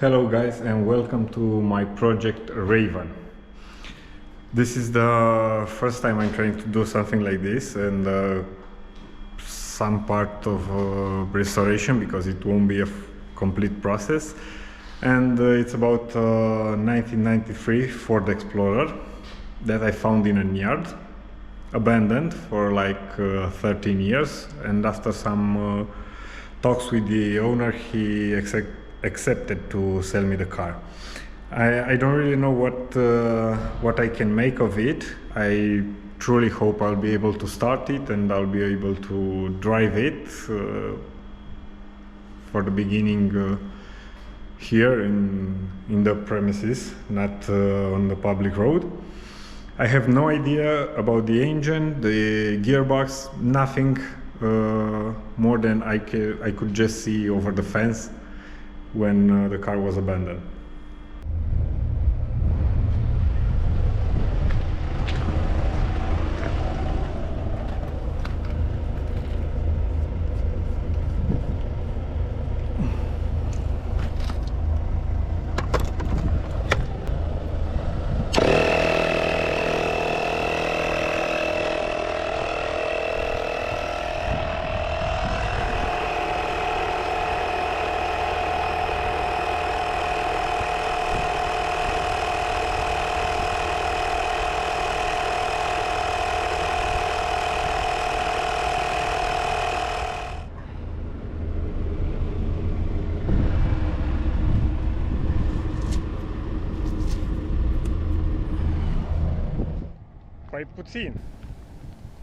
Hello guys, and welcome to my project Raven. This is the first time I'm trying to do something like this, and some part of restoration, because it won't be a complete process. And it's about 1993 Ford Explorer that I found in a yard, abandoned for like 13 years, and after some talks with the owner, he accepted to sell me the car. I don't really know what I can make of it. I truly hope I'll be able to start it and I'll be able to drive it for the beginning here in the premises, not on the public road. I have no idea about the engine, the gearbox, nothing more than I could just see over the fence when the car was abandoned.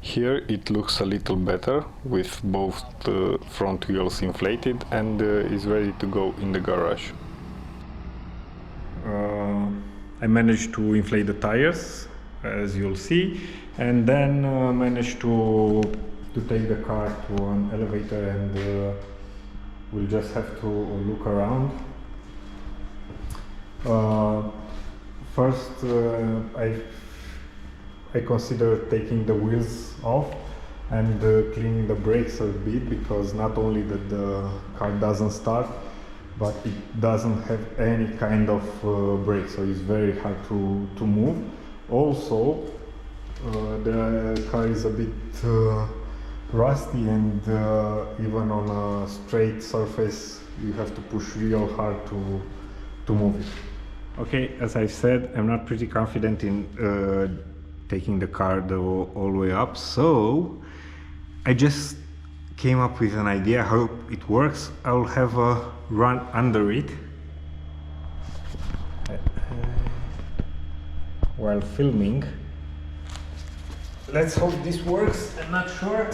Here it looks a little better, with both the front wheels inflated, and is ready to go in the garage. I managed to inflate the tires, as you'll see, and then managed to take the car to an elevator, and we'll just have to look around. First, I consider taking the wheels off and cleaning the brakes a bit, because not only that the car doesn't start, but it doesn't have any kind of brake, so it's very hard to move. Also, the car is a bit rusty, and even on a straight surface you have to push real hard to move it. Okay, as I said, I'm not pretty confident in taking the car all the way up, so I just came up with an idea how it works. I'll have a run under it while filming. Let's hope this works. I'm not sure,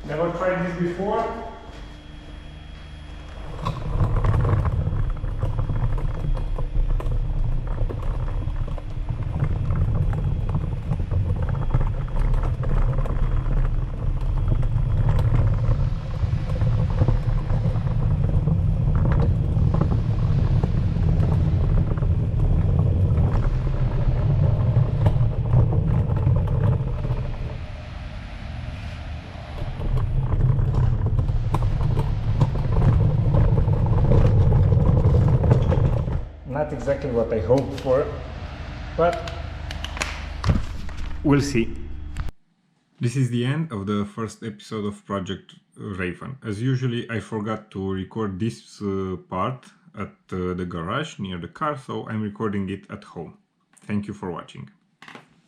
never tried this before. Not exactly what I hoped for, but we'll see. This is the end of the first episode of Project Raven. As usually, I forgot to record this part at the garage near the car, so I'm recording it at home. Thank you for watching.